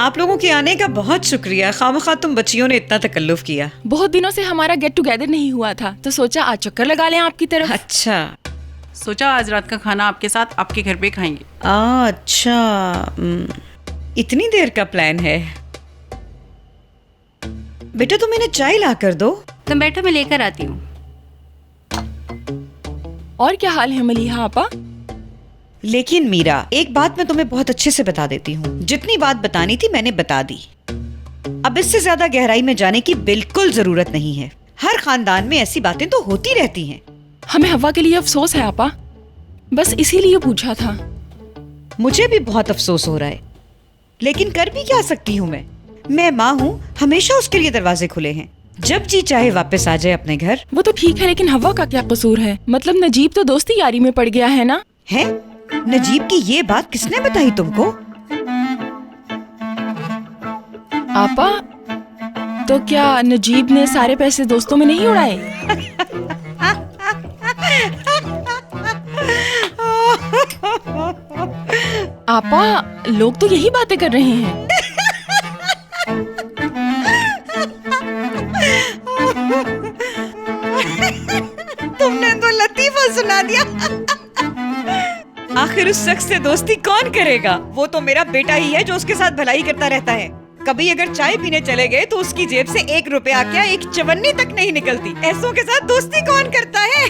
आप लोगों के आने का बहुत शुक्रिया। खामखा तुम बच्चियों ने इतना तकल्लुफ किया। बहुत दिनों से हमारा गेट टुगेदर नहीं हुआ था, तो सोचा आज चक्कर लगा लें आपकी तरफ। अच्छा सोचा आज रात का खाना आपके साथ आपके घर पे खाएंगे। अच्छा, इतनी देर का प्लान है। बेटा तुम इन्हें चाय ला कर दो। तुम बैठो, मैं लेकर आती हूँ। और क्या हाल है मलीहा आपा? लेकिन मीरा, एक बात मैं तुम्हें बहुत अच्छे से बता देती हूँ। जितनी बात बतानी थी मैंने बता दी। अब इससे ज्यादा गहराई में जाने की बिल्कुल जरूरत नहीं है। हर खानदान में ऐसी बातें तो होती रहती हैं। हमें हवा के लिए अफसोस है आपा, बस इसीलिए पूछा था। मुझे भी बहुत अफसोस हो रहा है, लेकिन कर भी क्या सकती हूँ मैं माँ हूँ, हमेशा उसके लिए दरवाजे खुले हैं। जब जी चाहे वापस आ जाए अपने घर। वो तो ठीक है, लेकिन हवा का क्या कसूर है? मतलब नजीब तो दोस्ती यारी में पड़ गया है ना। है? नजीब की ये बात किसने बताई तुमको? आपा, तो क्या नजीब ने सारे पैसे दोस्तों में नहीं उड़ाए? आपा, लोग तो यही बातें कर रहे हैं। तुमने तो लतीफा सुना दिया। आखिर उस शख्स से दोस्ती कौन करेगा? वो तो मेरा बेटा ही है जो उसके साथ भलाई करता रहता है। कभी अगर चाय पीने चले गए तो उसकी जेब से 1 रुपया क्या 1 चवन्नी तक नहीं निकलती। ऐसों के साथ दोस्ती कौन करता है?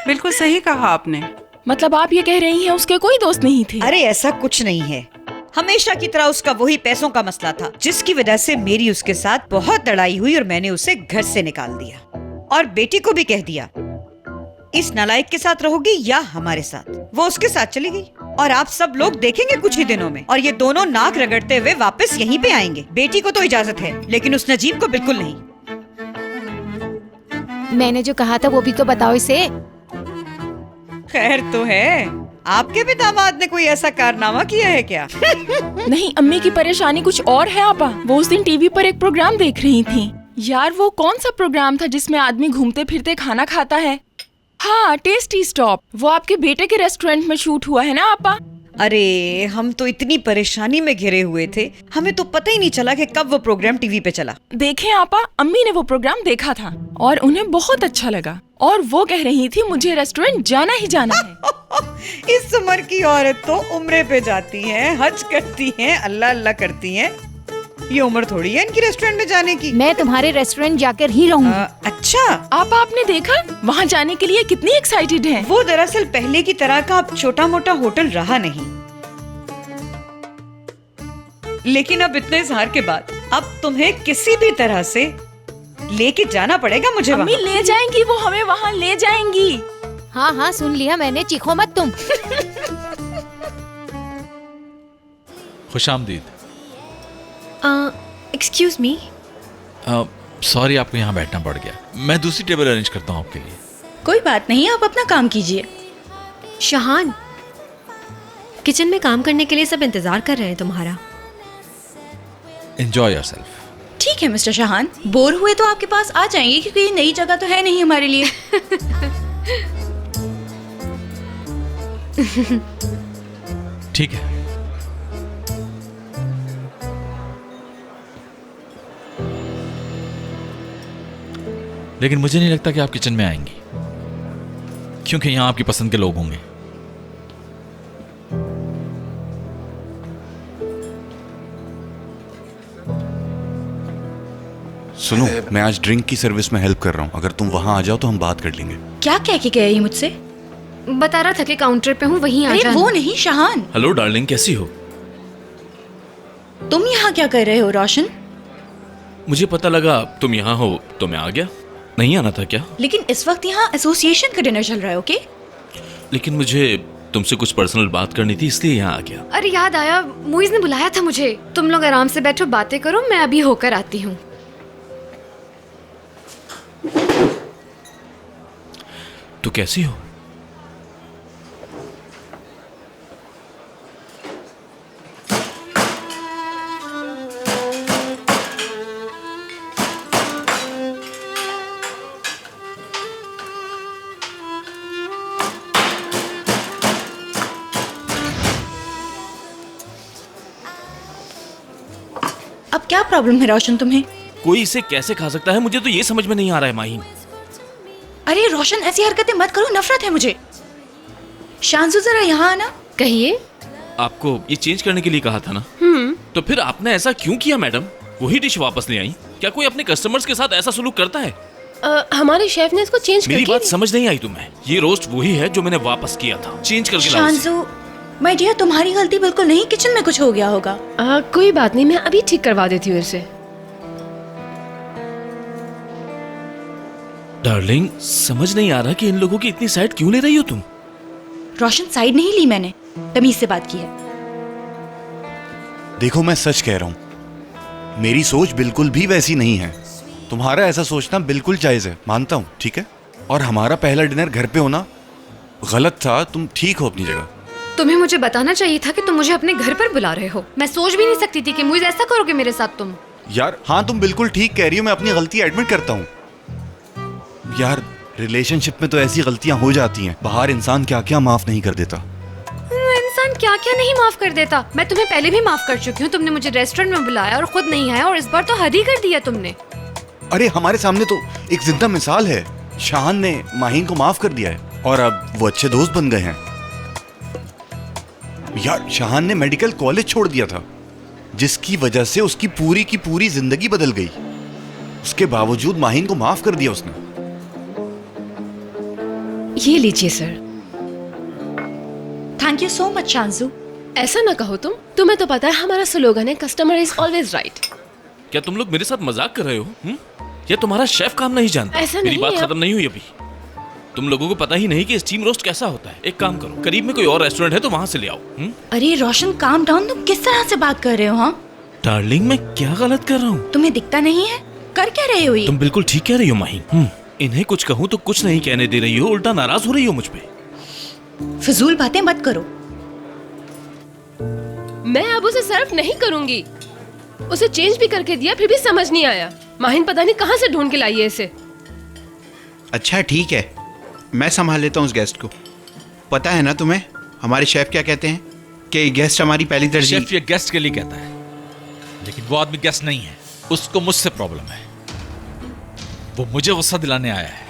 बिल्कुल सही कहा आपने। मतलब आप ये कह रही हैं उसके कोई दोस्त नहीं थे? अरे ऐसा कुछ नहीं है। हमेशा की तरह उसका वही पैसों का मसला था, जिसकी वजह से मेरी उसके साथ बहुत लड़ाई हुई और मैंने उसे घर से निकाल दिया। और बेटी को भी कह दिया, इस नालायक के साथ रहोगी या हमारे साथ। वो उसके साथ चली गई और आप सब लोग देखेंगे कुछ ही दिनों में, और ये दोनों नाक रगड़ते हुए वापस यहीं पे आएंगे। बेटी को तो इजाजत है, लेकिन उस नजीब को बिल्कुल नहीं। मैंने जो कहा था वो भी तो बताओ इसे। खैर तो है, आपके भी दामाद ने कोई ऐसा कारनामा किया है क्या? नहीं, अम्मी की परेशानी कुछ और है आपा। वो उस दिन टीवी पर एक प्रोग्राम देख रही थी। यार वो कौन सा प्रोग्राम था जिसमें आदमी घूमते फिरते खाना खाता है? हाँ, टेस्टी स्टॉप। वो आपके बेटे के रेस्टोरेंट में शूट हुआ है ना आपा? अरे हम तो इतनी परेशानी में घिरे हुए थे, हमें तो पता ही नहीं चला कि कब वो प्रोग्राम टीवी पे चला। देखें आपा, अम्मी ने वो प्रोग्राम देखा था और उन्हें बहुत अच्छा लगा, और वो कह रही थी मुझे रेस्टोरेंट जाना ही जाना है। इस उम्र की औरत तो उम्रे पे जाती है, हज करती है, अल्लाह अल्लाह करती है। ये उम्र थोड़ी है इनकी रेस्टोरेंट में जाने की। मैं तुम्हारे रेस्टोरेंट जाकर ही रहूंगी। अच्छा, आपने देखा वहाँ जाने के लिए कितनी एक्साइटेड है। वो दरअसल पहले की तरह का अब छोटा मोटा होटल रहा नहीं, लेकिन अब इतने इज़हार के बाद अब तुम्हें किसी भी तरह से लेके जाना पड़ेगा मुझे। अम्मी ले जाएंगी, वो हमें वहाँ ले जाएंगी। हाँ हाँ सुन लिया मैंने, चीखो मत तुम। खुशामदीद। Excuse me. सॉरी, आपको यहाँ बैठना पड़ गया। मैं दूसरी टेबल अरेंज करता हूँ आपके लिए। कोई बात नहीं, आप अपना काम कीजिए। शहान, किचन में काम करने के लिए सब इंतजार कर रहे हैं तुम्हारा। Enjoy yourself. ठीक है मिस्टर शहान, बोर हुए तो आपके पास आ जाएंगे, क्योंकि ये नई जगह तो है नहीं हमारे लिए। ठीक है। लेकिन मुझे नहीं लगता कि आप किचन में आएंगी, क्योंकि यहां आपकी पसंद के लोग होंगे। सुनो, मैं आज ड्रिंक की सर्विस में हेल्प कर रहा हूँ। अगर तुम वहाँ आ जाओ तो हम बात कर लेंगे। क्या कह के गए ये मुझसे? बता रहा था कि काउंटर पे हूँ, वहीं आ अरे जाना। वो नहीं शहान। हेलो डार्लिंग, कैसी हो? तुम यहाँ क्या कर रहे हो रोशन? मुझे पता लगा तुम यहाँ हो तो मैं आ गया। नहीं आना था क्या? लेकिन इस वक्त यहाँ एसोसिएशन का डिनर चल रहा है। ओके, लेकिन मुझे तुमसे कुछ पर्सनल बात करनी थी, इसलिए यहाँ आ गया। अरे याद आया, मुइज ने बुलाया था मुझे। तुम लोग आराम से बैठो, बातें करो, मैं अभी होकर आती हूँ। तो कैसी हो? क्या प्रॉब्लम है रोशन तुम्हें? कोई इसे कैसे खा सकता है, मुझे तो ये समझ में नहीं आ रहा है माहीन। अरे रोशन ऐसी हरकतें मत करो, नफरत है मुझे। शांजू जरा यहाँ आना। कहिए। आपको ये चेंज करने के लिए कहा था ना? तो फिर आपने ऐसा क्यों किया मैडम? वही डिश वापस ले आई। क्या कोई अपने कस्टमर्स के साथ ऐसा सलूक करता है? हमारे शेफ ने इसको चेंज मेरी करके बात समझ नहीं आई तुम्हें? ये रोस्ट वही है जो मैंने वापस किया था, चेंज करके लाओ इसे। शांजू माय डियर, तुम्हारी गलती बिल्कुल नहीं, किचन में कुछ हो गया होगा। कोई बात नहीं, मैं अभी ठीक करवा देती हूँ इसे। डार्लिंग, समझ नहीं आ रहा कि इन लोगों की इतनी साइड क्यों ले रही हो तुम? रोशन साइड नहीं ली मैंने, तमीज से बात की है। देखो मैं सच कह रहा हूं, मेरी सोच बिल्कुल भी वैसी नहीं है। तुम्हारा ऐसा सोचना बिल्कुल जायज है, मानता हूं, ठीक है। और हमारा पहला डिनर घर पे होना गलत था, तुम ठीक हो अपनी जगह। तुम्हें मुझे बताना चाहिए था कि तुम मुझे अपने घर पर बुला रहे हो। मैं सोच भी नहीं सकती थी कि मुझे ऐसा करोगे मेरे साथ तुम। यार हाँ, तुम बिल्कुल ठीक कह रही हो, मैं अपनी गलती एडमिट करता हूँ। यार रिलेशनशिप में तो ऐसी गलतियां हो जाती हैं, बाहर इंसान क्या क्या माफ नहीं कर देता। इंसान क्या क्या नहीं माफ कर देता। मैं तुम्हें पहले भी माफ कर चुकी हूँ। तुमने मुझे रेस्टोरेंट में बुलाया और खुद नहीं आया, और इस बार तो हद ही कर दिया तुमने। अरे हमारे सामने तो एक जिंदा मिसाल है। शाहान ने माहीन को माफ कर दिया है और अब वो अच्छे दोस्त बन गए हैं। यार शाहान ने मेडिकल कॉलेज छोड़ दिया था, जिसकी वजह से उसकी पूरी की पूरी जिंदगी बदल गई। उसके बावजूद माहीन को माफ कर दिया उसने। ये लीजिए sir. Thank you so much Shanju. ऐसा ना कहो तुम, तुम्हें तो पता है हमारा स्लोगन है कस्टमर इज ऑलवेज राइट। क्या तुम लोग मेरे साथ मजाक कर रहे हो? या तुम्हारा शेफ काम नहीं जानता? ऐसा मेरी नहीं बात है। खत्म नहीं हुई अभी। तुम लोगों को पता ही नहीं कि स्टीम रोस्ट कैसा होता है। एक काम करो, करीब में कोई और रेस्टोरेंट है तो वहां से ले आओ। अरे रोशन काम डाउन, तुम किस तरह से बात कर रहे हो? हाँ डार्लिंग, मैं क्या गलत कर रहा हूँ? तुम्हें दिखता नहीं है? कर क्या रहे हो ये? तुम बिल्कुल ठीक कह रही हो माहीन। इन्हें कुछ कहूँ तो कुछ नहीं कहने दे रही हो, उल्टा नाराज हो रही हो मुझ पे। फिजूल बातें मत करो। मैं अब उसे सर्व नहीं करूंगी। उसे चेंज भी करके दिया फिर भी समझ नहीं आया। माहिन पता नहीं कहाँ से ढूंढ के लाई है इसे। अच्छा ठीक है, मैं संभाल लेता हूँ उस गेस्ट को। पता है ना तुम्हें हमारे शेफ क्या कहते हैं कि गेस्ट हमारी पहली तरजीह। शेफ ये गेस्ट के लिए कहता है, लेकिन वो आदमी गेस्ट नहीं है, उसको मुझसे प्रॉब्लम है। वो मुझे गुस्सा दिलाने आया है।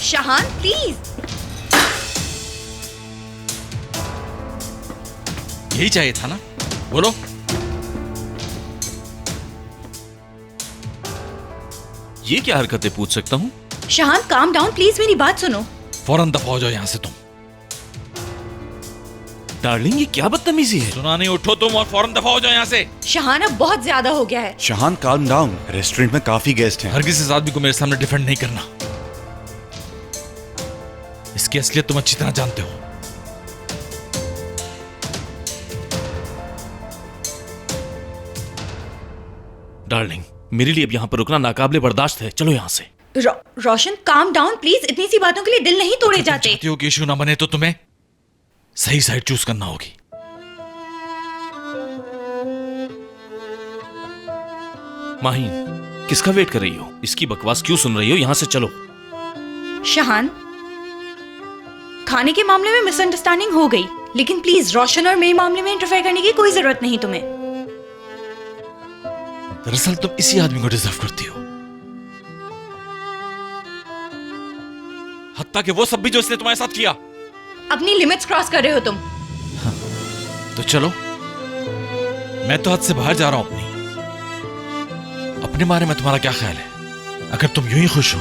शाहान प्लीज। यही चाहिए था ना? बोलो। ये क्या हरकतें पूछ सकता हूँ? शाहान काम डाउन प्लीज, मेरी बात सुनो। फौरन दफा हो जाओ यहां से तुम। डार्लिंग, ये क्या बदतमीजी है? सुना नहीं, उठो तुम और फौरन दफा हो जाओ यहां से। शाहान अब बहुत ज्यादा हो गया है। शाहान काम डाउन, रेस्टोरेंट में काफी गेस्ट हैं। हर किसी इस आदमी को मेरे सामने डिफेंड नहीं करना। इसकी असलियत तुम अच्छी तरह जानते हो। डार्लिंग, मेरे लिए अब यहाँ पर रुकना नाकाबिले बर्दाश्त है। चलो यहाँ से। रोशन काम डाउन प्लीज, इतनी सी बातों के लिए दिल नहीं तोड़े जाते। चाहती हो कि इशू ना बने तो तुम्हें सही साइड चूज करना होगी। माहीन, किसका वेट कर रही हो? इसकी बकवास क्यों सुन रही हो? यहाँ से चलो। शाहान, खाने के मामले में मिसअंडरस्टैंडिंग हो गई, लेकिन प्लीज रोशन और मेरे मामले में इंटरफेयर करने की कोई जरूरत नहीं तुम्हें। दरअसल तुम इसी आदमी को डिजर्व करती हो, हत्ता कि वो सब भी जो इसने तुम्हारे साथ किया। अपनी लिमिट्स क्रॉस कर रहे हो तुम। तो चलो, मैं तो हद से बाहर जा रहा हूं अपनी। अपने बारे में तुम्हारा क्या ख्याल है? अगर तुम यूं ही खुश हो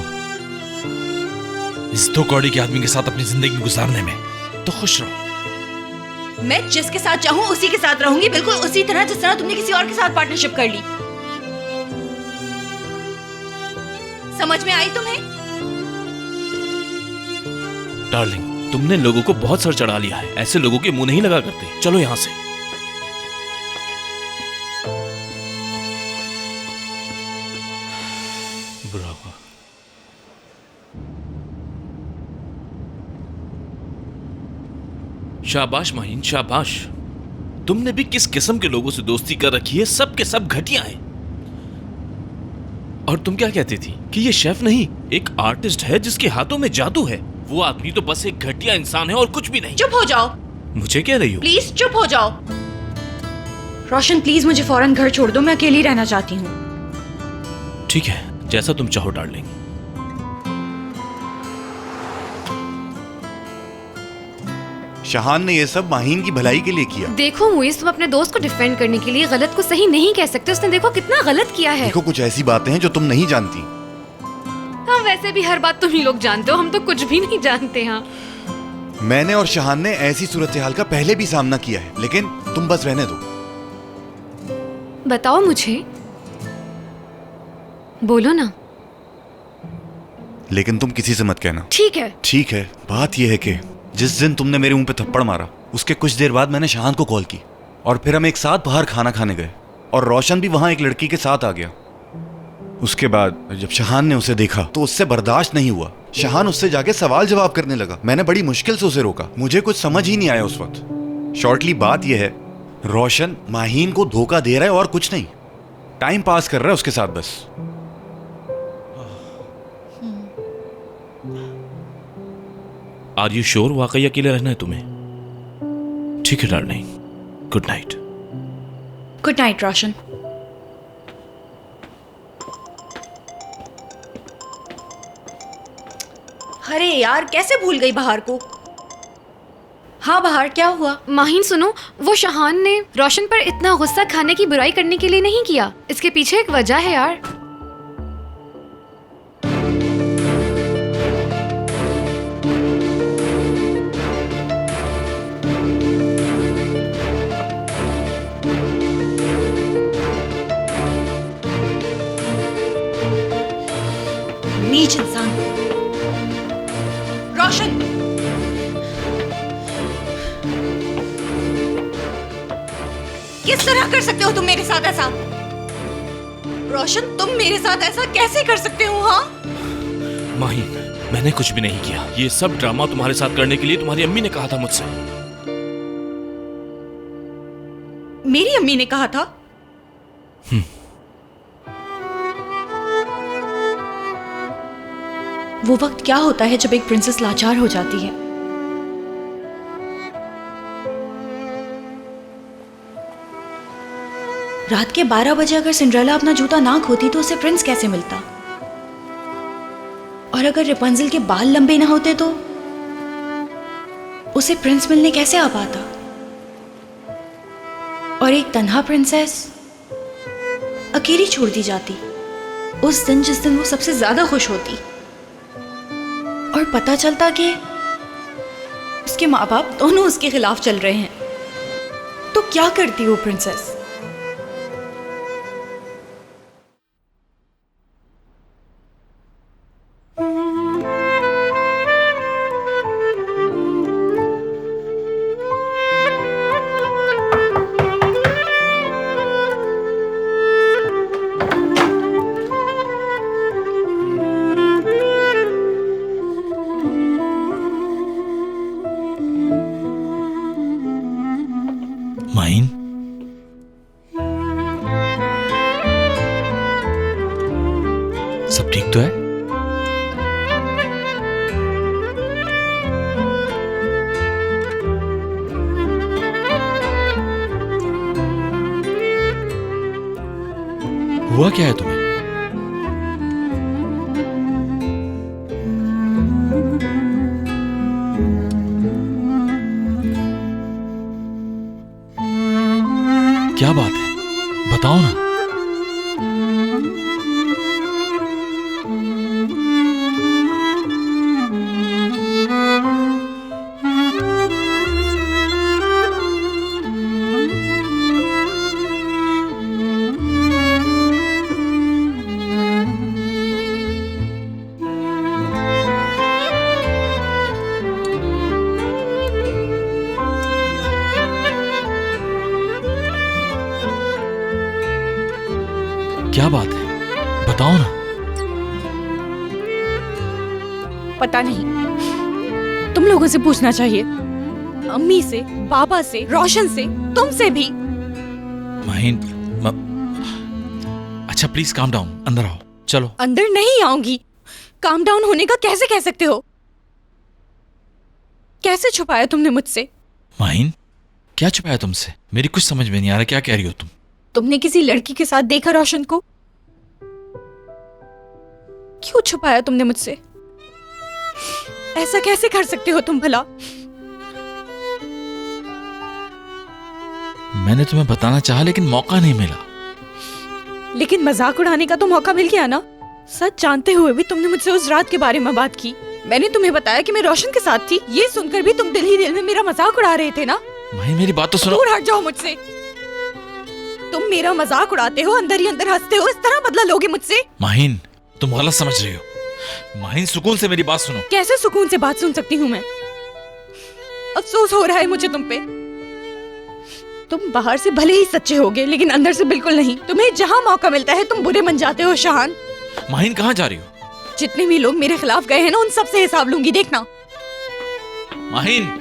इस दो कौड़ी के आदमी के साथ अपनी जिंदगी गुजारने में, तो खुश रहो। मैं जिसके साथ चाहूं उसी के साथ रहूंगी, बिल्कुल उसी तरह जिस तरह तुमने किसी और के साथ पार्टनरशिप कर ली। समझ में आई तुम्हें? डार्लिंग, तुमने लोगों को बहुत सर चढ़ा लिया है। ऐसे लोगों के मुंह नहीं लगा करते। चलो यहाँ से। बुरा हुआ। शाबाश माहीन, शाबाश। तुमने भी किस किस्म के लोगों से दोस्ती कर रखी है? सब के सब घटिया हैं। और तुम क्या कहती थी कि ये शेफ नहीं, एक आर्टिस्ट है जिसके हाथों में जादू है। वो आदमी तो बस एक घटिया इंसान है और कुछ भी नहीं। चुप हो जाओ, मुझे कह रही हो? प्लीज चुप हो जाओ। रोशन प्लीज मुझे फौरन घर छोड़ दो, मैं अकेली रहना चाहती हूँ। ठीक है, जैसा तुम चाहो डार्लिंग। शहान ने ये सब माहीन की भलाई के लिए किया। देखो मुइज, तुम अपने दोस्त को डिफेंड करने के लिए गलत को सही नहीं कह सकते। उसने देखो कितना गलत किया है। देखो कुछ ऐसी बातें हैं जो तुम नहीं जानती। हाँ, वैसे भी हर बात तुम ही लोग जानते हो, हम तो कुछ भी नहीं जानते। हाँ, मैंने और शहान ने ऐसी सूरत हाल का पहले भी सामना किया है, लेकिन तुम बस रहने दो। बताओ मुझे, बोलो ना। लेकिन तुम किसी से मत कहना। ठीक है। ठीक है। बात यह है कि जिस दिन तुमने मेरे मुंह पे थप्पड़ मारा, उसके कुछ देर बाद मैंने शहान को कॉल की और फिर हम एक साथ बाहर खाना खाने गए और रोशन भी वहां एक लड़की के साथ आ गया। उसके बाद जब शहान ने उसे देखा तो उससे बर्दाश्त नहीं हुआ। शहान उससे जाके सवाल जवाब करने लगा। मैंने बड़ी मुश्किल से उसे रोका, मुझे कुछ समझ ही नहीं आया उस वक्त। शॉर्टली बात यह है, रोशन माहीन को धोखा दे रहा है और कुछ नहीं, टाइम पास कर रहा है उसके साथ बस। आर यू श्योर वाकई अकेले रहना है तुम्हें? ठीक है darling, good night. Good night Roshan. अरे यार, कैसे भूल गई बाहर को। हाँ बाहर, क्या हुआ? माहीन सुनो, वो शहान ने रोशन पर इतना गुस्सा खाने की बुराई करने के लिए नहीं किया। इसके पीछे एक वजह है यार। नीच इंसान। रोशन, किस तरह कर सकते हो तुम मेरे साथ ऐसा? रोशन, तुम मेरे साथ ऐसा कैसे कर सकते हो? हाँ माहीन, मैंने कुछ भी नहीं किया। ये सब ड्रामा तुम्हारे साथ करने के लिए तुम्हारी अम्मी ने कहा था मुझसे। मेरी अम्मी ने कहा था? वो वक्त क्या होता है जब एक प्रिंसेस लाचार हो जाती है। रात के 12 बजे अगर सिंड्रेला अपना जूता ना खोती तो उसे प्रिंस कैसे मिलता? और अगर रेपंजल के बाल लंबे ना होते तो उसे प्रिंस मिलने कैसे आ पाता? और एक तन्हा प्रिंसेस अकेली छोड़ दी जाती उस दिन जिस दिन वो सबसे ज्यादा खुश होती, और पता चलता कि उसके माँ बाप दोनों उसके खिलाफ चल रहे हैं, तो क्या करती वो प्रिंसेस? माहीन, सब ठीक तो है? हुआ क्या है तुम्हें? क्या बात है, बताओ ना। क्या बात है, बताओ ना। पता नहीं, तुम लोगों से पूछना चाहिए। अम्मी से, पापा से, रोशन से, तुमसे भी। माहीन, अच्छा प्लीज काम डाउन, अंदर आओ। चलो। अंदर नहीं आऊंगी। काम डाउन होने का कैसे कह सकते हो? कैसे छुपाया तुमने मुझसे? माहिन, क्या छुपाया तुमसे? मेरी कुछ समझ में नहीं आ रहा, क्या कह रही हो तुम? तुमने किसी लड़की के साथ देखा रोशन को? क्यों छुपाया तुमने मुझसे? ऐसा कैसे कर सकते हो तुम भला? मैंने तुम्हें बताना चाहा लेकिन मौका नहीं मिला। लेकिन मजाक उड़ाने का तो मौका मिल गया ना। सच जानते हुए भी तुमने मुझसे उस रात के बारे में बात की। मैंने तुम्हें बताया कि मैं रोशन के साथ थी। ये सुनकर भी तुम दिल ही दिल में मेरा मजाक उड़ा रहे थे ना। माहिन, मेरी बात तो सुनो। दूर हट जाओ मुझसे। तुम मेरा मजाक उड़ाते हो, अंदर ही अंदर हंसते हो। इस तरह बदला लोगे मुझसे? माहिन, तुम गलत समझ रही हो। माहिन, सुकून से मेरी बात सुनो। कैसे सुकून से बात सुन सकती हूँ मैं? अफसोस हो रहा है मुझे तुम पे। तुम बाहर से भले ही सच्चे होगे लेकिन अंदर से बिल्कुल नहीं। तुम्हें जहाँ मौका मिलता है तुम बुरे बन जाते हो शाहान। माहिन, कहाँ जा रही हो? जितने भी लोग मेरे खिलाफ गए हैं ना, उन सब से हिसाब लूंगी, देखना। माहिन,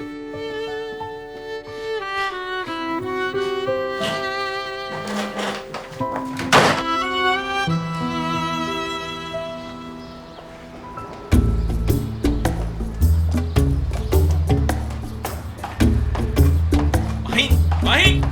माहिन,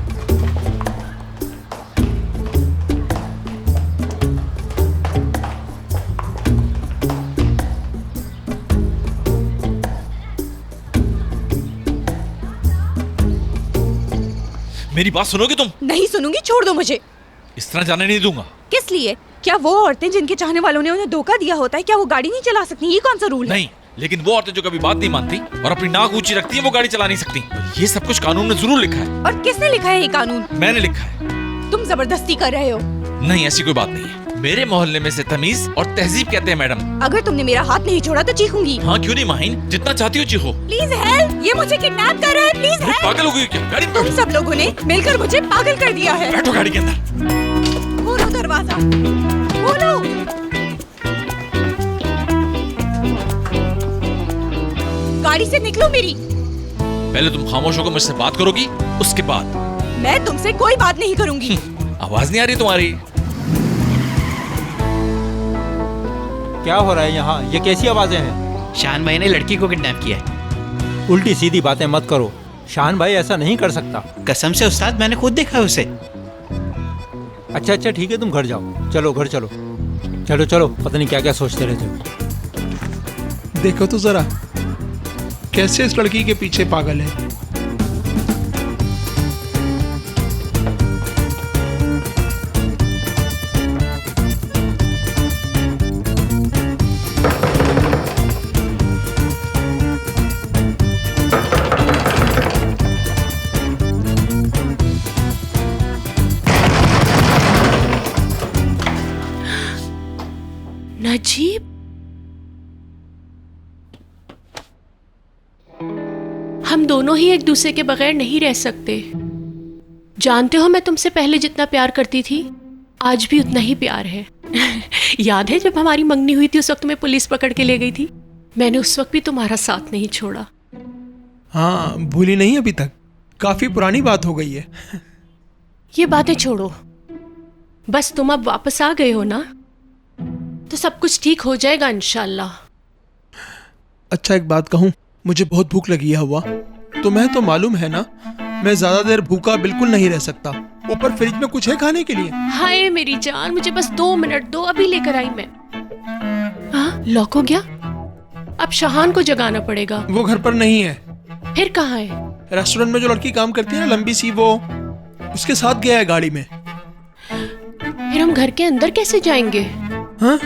मेरी बात सुनोगे तुम? नहीं सुनूंगी, छोड़ दो मुझे। इस तरह जाने नहीं दूंगा। किस लिए? क्या वो औरतें जिनके चाहने वालों ने उन्हें धोखा दिया होता है, क्या वो गाड़ी नहीं चला सकती? ये कौन सा रूल है? नहीं, लेकिन वो औरतें जो कभी बात नहीं मानती और अपनी नाक ऊंची रखती हैं, वो गाड़ी चला नहीं सकती। ये सब कुछ कानून में जरूर लिखा है। और किसने लिखा है ये कानून? मैंने लिखा है। तुम जबरदस्ती कर रहे हो। नहीं, ऐसी कोई बात नहीं है। मेरे मोहल्ले में से तमीज और तहजीब कहते हैं मैडम। अगर तुमने मेरा हाथ नहीं छोड़ा तो चीखूंगी। हाँ, क्यों नहीं माहिन, जितना चाहती हो चीखो। प्लीज हेल्प, ये मुझे किडनैप कर रहा है। Please help. पागल हो गई क्या? गाड़ी में तुम सब लोगों ने मिलकर मुझे पागल कर दिया है। बैठो गाड़ी के अंदर। खोलो दरवाजा, खोलो। गाड़ी से निकलो मेरी। पहले तुम खामोश होकर मुझसे बात करोगी, उसके बाद। मैं तुमसे कोई बात नहीं करूंगी। आवाज नहीं आ रही तुम्हारी? क्या हो रहा है यहाँ? ये कैसी आवाजें हैं? शान भाई ने लड़की को किडनैप किया है। उल्टी सीधी बातें मत करो। शान भाई ऐसा नहीं कर सकता। कसम से उस्ताद, मैंने खुद देखा उसे। अच्छा ठीक है, तुम घर जाओ। चलो घर चलो। चलो चलो, पता नहीं क्या क्या सोचते रहते हो। देखो तो जरा कैसे इस लड़की के पीछे पागल है। नजीब, हम दोनों ही एक दूसरे के बगैर नहीं रह सकते। जानते हो, मैं तुमसे पहले जितना प्यार करती थी, आज भी उतना ही प्यार है। याद है जब हमारी मंगनी हुई थी, उस वक्त तुम्हें पुलिस पकड़ के ले गई थी। मैंने उस वक्त भी तुम्हारा साथ नहीं छोड़ा। हाँ, भूली नहीं अभी तक। काफी पुरानी बात हो गई है। ये बातें छोड़ो, बस तुम अब वापस आ गए हो ना, तो सब कुछ ठीक हो जाएगा इंशाल्लाह। अच्छा, एक बात कहूँ, मुझे बहुत भूख लगी है हवा। तुम्हें तो मालूम है ना, मैं ज्यादा देर भूखा बिल्कुल नहीं रह सकता। ऊपर फ्रिज में कुछ है खाने के लिए? हाय मेरी जान, मुझे बस 2 मिनट दो, अभी लेकर आई मैं। हाँ, लॉक हो गया। अब शाहान को जगाना पड़ेगा। वो घर पर नहीं है। फिर कहाँ है? रेस्टोरेंट में जो लड़की काम करती है ना, लंबी सी, वो उसके साथ गया है गाड़ी में। फिर हम घर के अंदर कैसे जाएंगे? हाँ?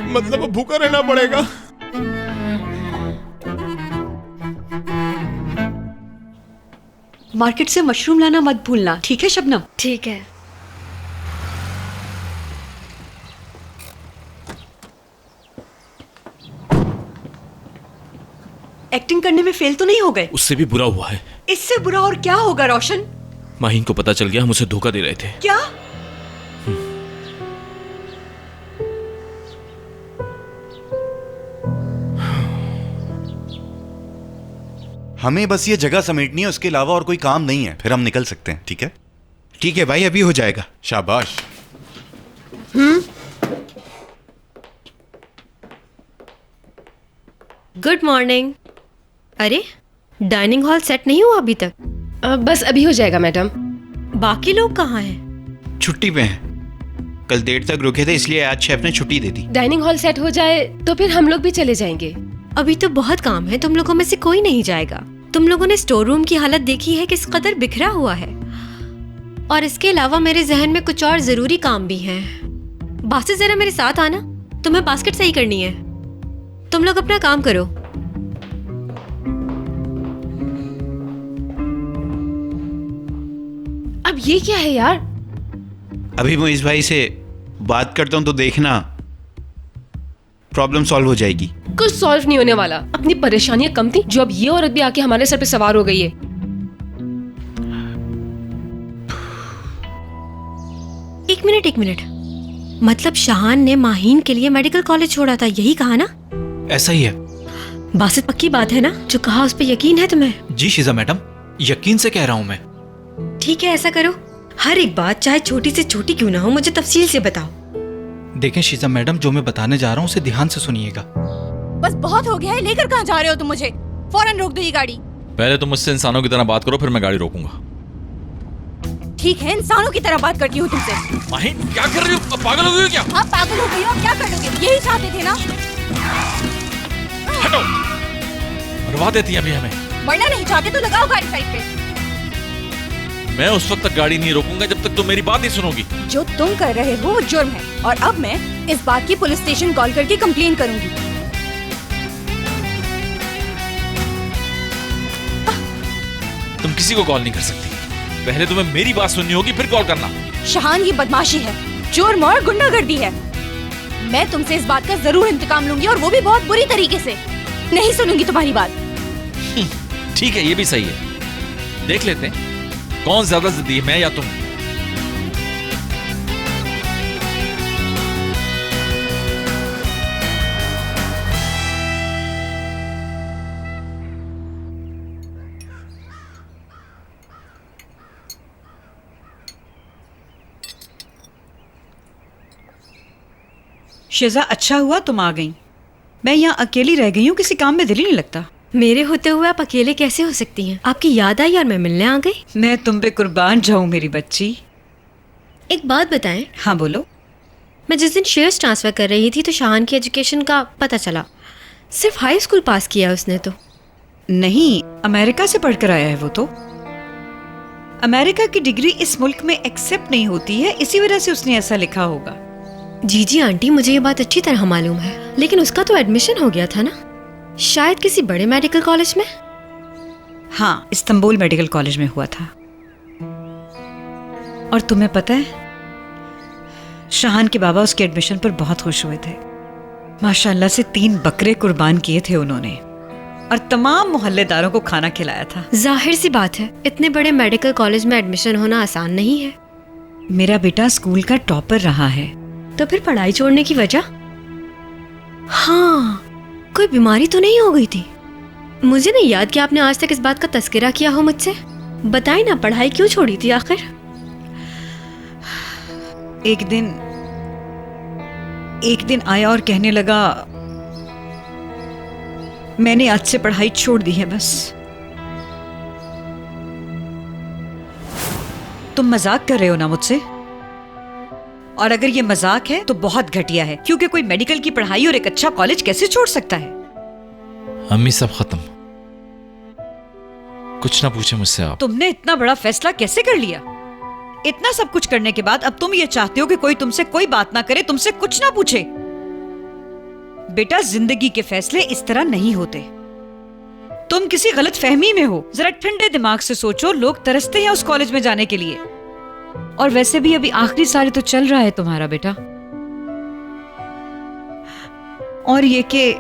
मतलब अब भूखा रहना पड़ेगा। मार्केट से मशरूम लाना मत भूलना, ठीक है शबनम? ठीक है। एक्टिंग करने में फेल तो नहीं हो गए? उससे भी बुरा हुआ है। इससे बुरा और क्या होगा रोशन? माहिन को पता चल गया हम उसे धोखा दे रहे थे। क्या? हमें बस ये जगह समेटनी है, उसके अलावा और कोई काम नहीं है। फिर हम निकल सकते हैं, ठीक है? ठीक है भाई, अभी हो जाएगा। शाबाश। Good morning. अरे डाइनिंग हॉल सेट नहीं हुआ अभी तक? बस अभी हो जाएगा मैडम। बाकी लोग कहाँ हैं? छुट्टी पे हैं, कल देर तक रुके थे इसलिए आज शेफ ने छुट्टी दे दी। डाइनिंग हॉल सेट हो जाए तो फिर हम लोग भी चले जाएंगे। अभी तो बहुत काम है, तुम लोगों में से कोई नहीं जाएगा। तुम लोगों ने स्टोर रूम की हालत देखी है, किस कदर बिखरा हुआ है। और इसके अलावा मेरे जहन में कुछ और जरूरी काम भी हैं। बासित जरा मेरे साथ आना, तुम्हें बास्केट सही करनी है। तुम लोग अपना काम करो। अब ये क्या है यार? अभी मुइज़ भाई से बात करता हूँ तो देखना प्रॉब्लम सॉल्व हो जाएगी। कुछ सॉल्व नहीं होने वाला। अपनी परेशानियां कम थी जो अब ये औरत भी आके हमारे सर पे सवार हो गई है। एक मिनट। मतलब शाहान ने माहीन के लिए मेडिकल कॉलेज छोड़ा था, यही कहा ना? ऐसा ही है। बासित पक्की बात है ना? जो कहा उस पे यकीन है तुम्हें? जी शीजा मैडम, यकीन से कह रहा हूँ मैं। ठीक है, ऐसा करो, हर एक बात चाहे छोटी से छोटी क्यों ना हो मुझे तफसील से बताओ। देखें शीजा मैडम, जो मैं बताने जा रहा हूँ उसे ध्यान से सुनिएगा। बस बहुत हो गया है, लेकर कहाँ जा रहे हो तुम मुझे? फौरन रोक दो ये गाड़ी। पहले तुम मुझसे इंसानों की तरह बात करो, फिर मैं गाड़ी रोकूंगा। ठीक है, इंसानों की तरह बात करती हूँ तुमसे। माहिन, क्या कर रही हो? पागल हो गई हो क्या? हाँ पागल हो गई हो, क्या कर लोगे? यही चाहते थे ना? हटो, मरवा देती है अभी हमें। मरना नहीं चाहते तो लगाओ गाड़ी साइड पे। मैं उस वक्त तक गाड़ी नहीं रोकूंगा जब तक तुम मेरी बात नहीं सुनोगी। जो तुम कर रहे हो वो जुर्म है, और अब मैं इस बात की पुलिस स्टेशन कॉल करके कंप्लेन करूंगी। तुम किसी को कॉल नहीं कर सकती, पहले तुम्हें मेरी बात सुननी होगी फिर कॉल करना। शाहान, ये बदमाशी है, जुर्म और गुंडागर्दी है। मैं तुमसे इस बात का जरूर इंतकाम लूंगी, और वो भी बहुत बुरी तरीके से। नहीं सुनूंगी तुम्हारी बात। ठीक है, ये भी सही है। देख लेते हैं कौन ज्यादा जिद्दी है, मैं या तुम। शिजा, अच्छा हुआ तुम आ गई। मैं यहाँ अकेली रह गई हूँ, किसी काम में दिल ही नहीं लगता। मेरे होते हुए आप अकेले कैसे हो सकती हैं? आपकी याद आई और मैं मिलने आ गई। मैं तुम पे कुर्बान जाऊं मेरी बच्ची। एक बात बताएं। हाँ बोलो। मैं जिस दिन शेयर्स ट्रांसफर कर रही थी तो शाहान की एजुकेशन का पता चला। सिर्फ हाई स्कूल पास किया उसने तो। नहीं, अमेरिका से पढ़कर आया है वो तो। अमेरिका की डिग्री इस मुल्क में एक्सेप्ट नहीं होती है, इसी वजह से उसने ऐसा लिखा होगा। जी आंटी, मुझे ये बात अच्छी तरह मालूम है, लेकिन उसका तो एडमिशन हो गया था ना, शायद किसी बड़े मेडिकल कॉलेज में। हाँ, इस्तांबुल मेडिकल कॉलेज में हुआ था। और तुम्हें पता है, शाहान के बाबा उसके एडमिशन पर बहुत खुश हुए थे। माशाल्लाह से 3 बकरे कुर्बान किए थे उन्होंने, और तमाम मोहल्लेदारों को खाना खिलाया था। जाहिर सी बात है, इतने बड़े मेडिकल कॉलेज में एडमिशन होना आसान नहीं है। मेरा बेटा स्कूल का टॉपर रहा है। तो फिर पढ़ाई छोड़ने की वजह? हाँ, कोई बीमारी तो नहीं हो गई थी? मुझे नहीं याद कि आपने आज तक इस बात का तस्करा किया हो मुझसे। बताई ना, पढ़ाई क्यों छोड़ी थी आखिर? एक दिन आया और कहने लगा, मैंने आज से पढ़ाई छोड़ दी है बस। तुम मजाक कर रहे हो ना मुझसे? और अगर ये मजाक है तो बहुत घटिया है, क्योंकि कोई मेडिकल की पढ़ाई और एक अच्छा कॉलेज कैसे छोड़ सकता है? अम्मी, सब खत्म, कुछ ना पूछे मुझसे आप। तुमने इतना बड़ा फैसला कैसे कर लिया? इतना सब कुछ करने के बाद अब तुम ये चाहते हो कि कोई तुमसे कोई बात ना करे, तुमसे कुछ ना पूछे? बेटा, जिंदगी के फैसले इस तरह नहीं होते। तुम किसी गलत फहमी में हो। जरा ठंडे दिमाग से सोचो, लोग तरसते हैं उस कॉलेज में जाने के लिए। और वैसे भी अभी आखिरी साल तो चल रहा है तुम्हारा बेटा। और ये कि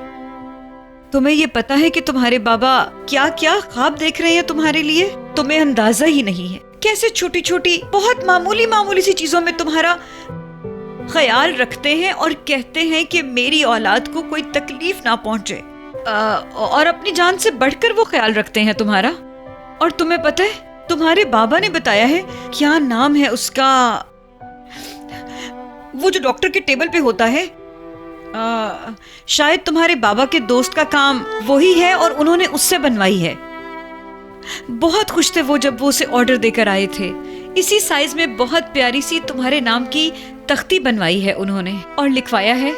तुम्हें ये पता है कि तुम्हारे बाबा क्या क्या ख्वाब देख रहे हैं तुम्हारे लिए, तुम्हें अंदाजा ही नहीं है। कैसे छोटी छोटी बहुत मामूली सी चीजों में तुम्हारा ख्याल रखते हैं और कहते हैं कि मेरी औलाद को कोई तकलीफ ना पहुंचे, और अपनी जान से बढ़कर वो ख्याल रखते हैं तुम्हारा। और तुम्हें पता है, तुम्हारे बाबा ने बताया है, क्या नाम है उसका, वो जो डॉक्टर के टेबल पे होता है, शायद तुम्हारे बाबा के दोस्त का काम वही है और उन्होंने उससे बनवाई है। बहुत खुश थे वो जब वो उसे ऑर्डर देकर आए थे। इसी साइज में बहुत प्यारी सी तुम्हारे नाम की तख्ती बनवाई है उन्होंने और लिखवाया है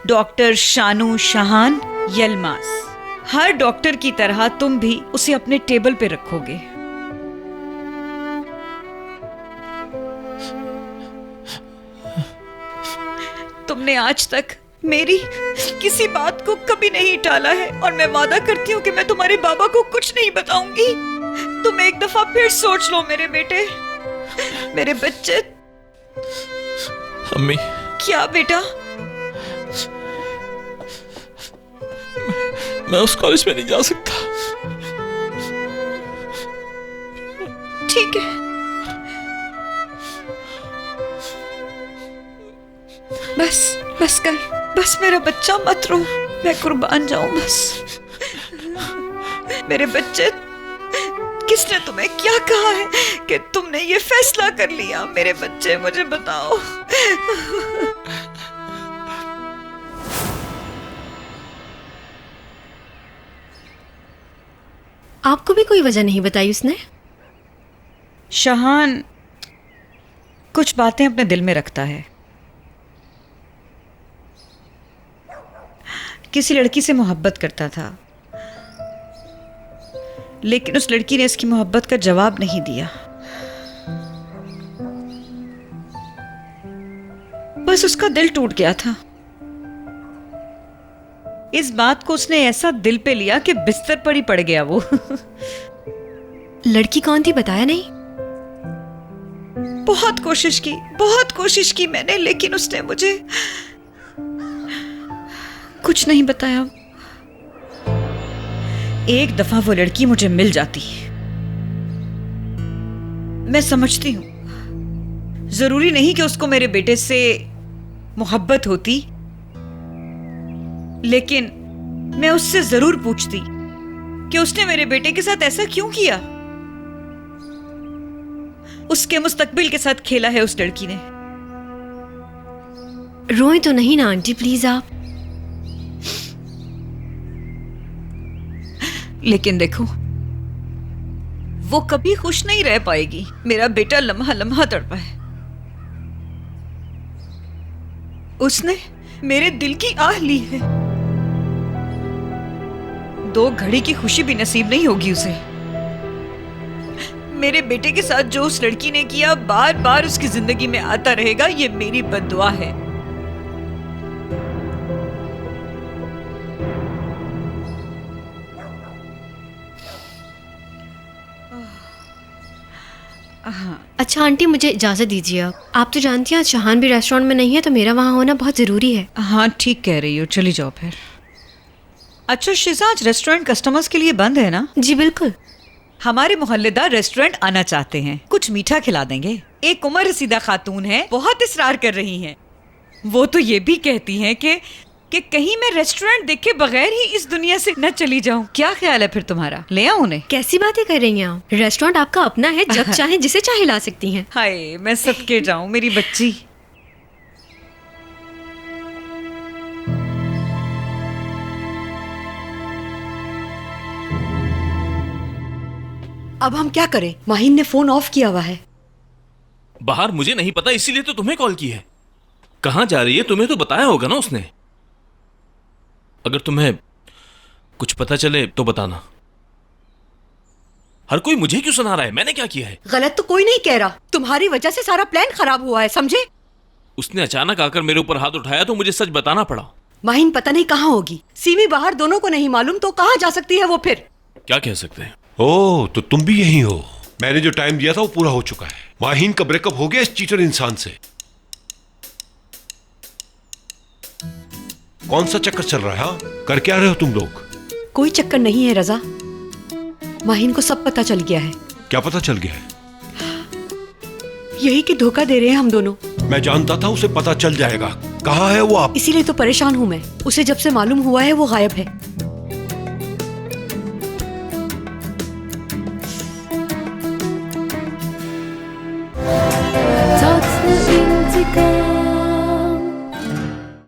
डॉक्टर शानू शाहान यलमास। हर डॉक्टर की तरह तुम भी उसे अपने टेबल पे रखोगे। तुमने आज तक मेरी किसी बात को कभी नहीं टाला है और मैं वादा करती हूँ कि मैं तुम्हारे बाबा को कुछ नहीं बताऊंगी। तुम एक दफा फिर सोच लो मेरे बेटे, मेरे बच्चे। अम्मी, क्या बेटा? मैं उस कॉलेज में नहीं जा सकता। ठीक है, बस कर, बस मेरा बच्चा मत रो, मैं कुर्बान जाऊं बस। मेरे बच्चे, किसने तुम्हें क्या कहा है कि तुमने ये फैसला कर लिया? मेरे बच्चे मुझे बताओ। आपको भी कोई वजह नहीं बताई उसने? शाहान कुछ बातें अपने दिल में रखता है। किसी लड़की से मोहब्बत करता था, लेकिन उस लड़की ने इसकी मोहब्बत का जवाब नहीं दिया। बस उसका दिल टूट गया था। इस बात को उसने ऐसा दिल पे लिया कि बिस्तर पर ही पड़ गया वो। लड़की कौन थी बताया नहीं? बहुत कोशिश की मैंने, लेकिन उसने मुझे कुछ नहीं बताया। एक दफा वो लड़की मुझे मिल जाती, मैं समझती हूं जरूरी नहीं कि उसको मेरे बेटे से मोहब्बत होती, लेकिन मैं उससे जरूर पूछती कि उसने मेरे बेटे के साथ ऐसा क्यों किया। उसके मुस्तकबिल के साथ खेला है उस लड़की ने। रोए तो नहीं ना आंटी, प्लीज आप। लेकिन देखो, वो कभी खुश नहीं रह पाएगी। मेरा बेटा लम्हा लम्हा तड़पा है। उसने मेरे दिल की आह ली है। 2 घड़ी की खुशी भी नसीब नहीं होगी उसे। मेरे बेटे के साथ जो उस लड़की ने किया बार बार उसकी जिंदगी में आता रहेगा। ये मेरी बद्दुआ है। अच्छा आंटी, मुझे इजाजत दीजिए। आप तो जानती हैं आज शहान भी रेस्टोरेंट में नहीं है, तो मेरा वहाँ होना बहुत जरूरी है। हाँ ठीक कह रही हो, चली जाओ फिर। अच्छा शिजा, आज रेस्टोरेंट कस्टमर्स के लिए बंद है ना? जी बिल्कुल। हमारे मोहल्लेदार रेस्टोरेंट आना चाहते हैं, कुछ मीठा खिला देंगे। एक उम्र रसीदा खातून है, बहुत इसरार कर रही हैं। वो तो ये भी कहती हैं कि कहीं मैं रेस्टोरेंट देखे बगैर ही इस दुनिया से न चली जाऊं। क्या ख्याल है फिर तुम्हारा? ले आओ उन्हें। कैसी बातें कर रही हैं आप? रेस्टोरेंट आपका अपना है, जब चाहे जिसे चाहे ला सकती हैं। हाय, मैं सदके जाऊं मेरी बच्ची। अब हम क्या करें? माहिन ने फोन ऑफ किया हुआ है। बाहर मुझे नहीं पता, इसीलिए तो तुम्हें कॉल की है। कहां जा रही है तुम्हें तो बताया होगा ना उसने। अगर तुम्हें कुछ पता चले तो बताना। हर कोई मुझे क्यों सुना रहा है? मैंने क्या किया है? गलत तो कोई नहीं कह रहा, तुम्हारी वजह से सारा प्लान खराब हुआ है, समझे? उसने अचानक आकर मेरे ऊपर हाथ उठाया तो मुझे सच बताना पड़ा। माहिन पता नहीं कहाँ होगी, सीमी बाहर, दोनों को नहीं मालूम, तो कहाँ जा सकती है वो फिर? क्या कह सकते हैं? ओह, तो तुम भी यही हो। मैंने जो टाइम दिया था वो पूरा हो चुका है। माहिन का ब्रेकअप हो गया इस चीटर इंसान से। कौन सा चक्कर चल रहा है? हाँ, कर क्या रहे हो तुम लोग? कोई चक्कर नहीं है रजा, माहिन को सब पता चल गया है। क्या पता चल गया है? यही कि धोखा दे रहे हैं हम दोनों। मैं जानता था उसे पता चल जाएगा। कहाँ है वो? आप इसीलिए तो परेशान हूँ मैं। उसे जब से मालूम हुआ है वो गायब है।